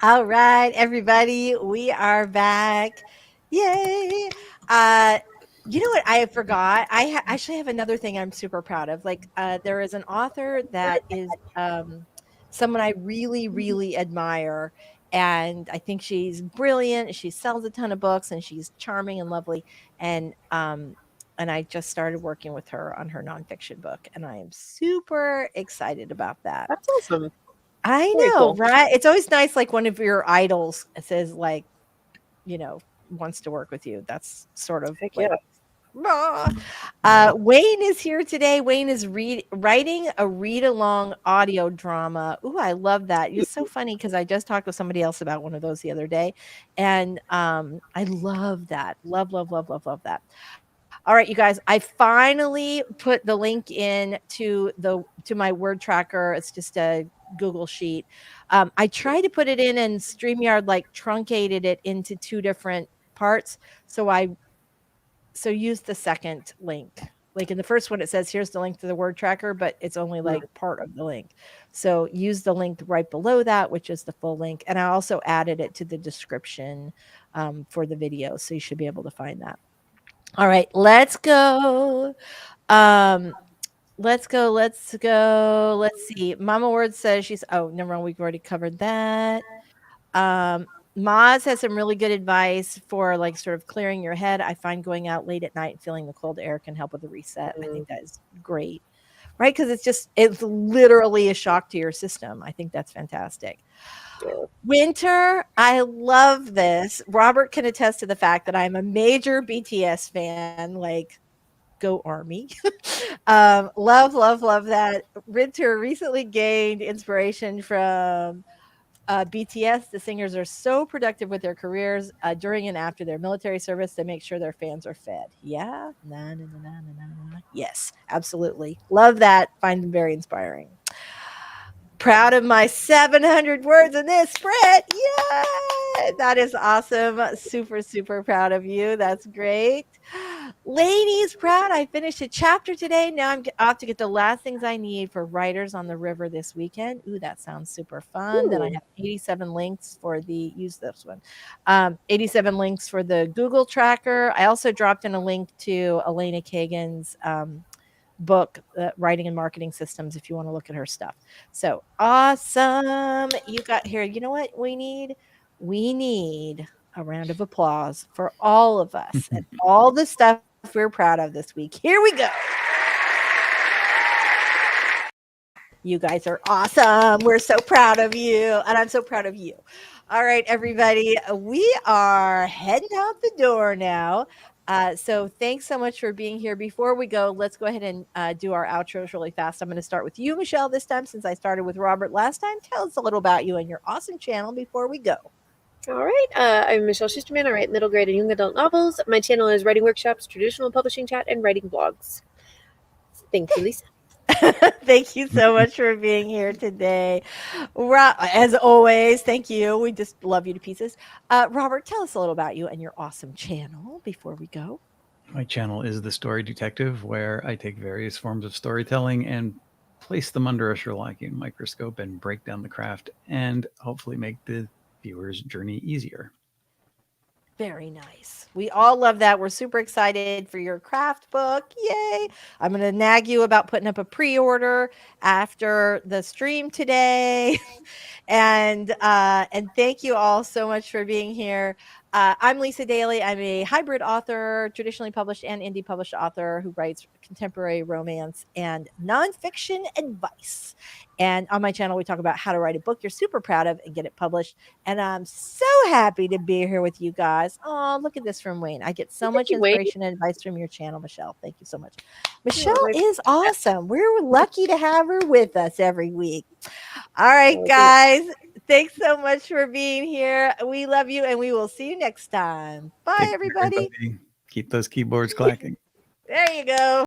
All right, everybody, we are back. Yay. You know what? I forgot. Actually have another thing I'm super proud of. Like, there is an author that is someone I really, really admire. And I think she's brilliant. She sells a ton of books and she's charming and lovely. And I just started working with her on her nonfiction book. And I am super excited about that. That's awesome. I Very know, cool. right? It's always nice, like one of your idols says, like, wants to work with you. That's sort of Heck like, yeah. Wayne is here today. Wayne is writing a read-along audio drama. Ooh, I love that. It's so funny because I just talked with somebody else about one of those the other day, and I love that. Love, love, love, love, love that. All right, you guys, I finally put the link in to my word tracker. It's just a Google sheet. I tried to put it in and StreamYard like truncated it into two different parts. So use the second link. Like in the first one, it says, here's the link to the word tracker, but it's only like part of the link. So use the link right below that, which is the full link. And I also added it to the description for the video. So you should be able to find that. All right, let's go. Let's go. Let's see. Mama Word says never mind. We've already covered that. Maz has some really good advice for like sort of clearing your head. I find going out late at night and feeling the cold air can help with the reset. I think that is great, right? Because it's literally a shock to your system. I think that's fantastic. Winter, I love this. Robert can attest to the fact that I'm a major BTS fan. Like, go Army. Love, love, love that. Winter recently gained inspiration from BTS. The singers are so productive with their careers during and after their military service to make sure their fans are fed. Yeah. Yes, absolutely. Love that. Find them very inspiring. Proud of my 700 words in this spread. Yeah, that is awesome. Super, super proud of you. That's great. Ladies, proud. I finished a chapter today. Now I'm off to get the last things I need for Writers on the River this weekend. Ooh, that sounds super fun. Then I have 87 links for use this one. 87 links for the Google tracker. I also dropped in a link to Elena Kagan's book, Writing and Marketing Systems, if you want to look at her stuff. So awesome. You got here. You know what we need? We need a round of applause for all of us and all the stuff we're proud of this week. Here we go. You guys are awesome. We're so proud of you. And I'm so proud of you. All right, everybody. We are heading out the door now. So thanks so much for being here. Before we go, let's go ahead and do our outros really fast. I'm going to start with you, Michelle, this time since I started with Robert last time. Tell us a little about you and your awesome channel before we go. All right. I'm Michelle Schusterman. I write middle grade and young adult novels. My channel is Writing Workshops, Traditional Publishing Chat, and Writing Blogs. Thank you, Lisa. Thank you so much for being here today. As always, thank you. We just love you to pieces. Robert, tell us a little about you and your awesome channel before we go. My channel is The Story Detective, where I take various forms of storytelling and place them under a Sherlockian microscope and break down the craft and hopefully make the viewer's journey easier. Very nice. We all love that. We're super excited for your craft book. Yay. I'm going to nag you about putting up a pre-order after the stream today. And thank you all so much for being here. I'm Lisa Daly. I'm a hybrid author, traditionally published and indie published author who writes contemporary romance and nonfiction advice. And on my channel, we talk about how to write a book you're super proud of and get it published. And I'm so happy to be here with you guys. Oh, look at this from Wayne. I get so much inspiration and advice from your channel, Michelle. Thank you so much. Michelle is awesome. We're lucky to have her with us every week. All right, guys. Thanks so much for being here. We love you, and we will see you next time. Bye, everybody. Keep those keyboards clacking. There you go.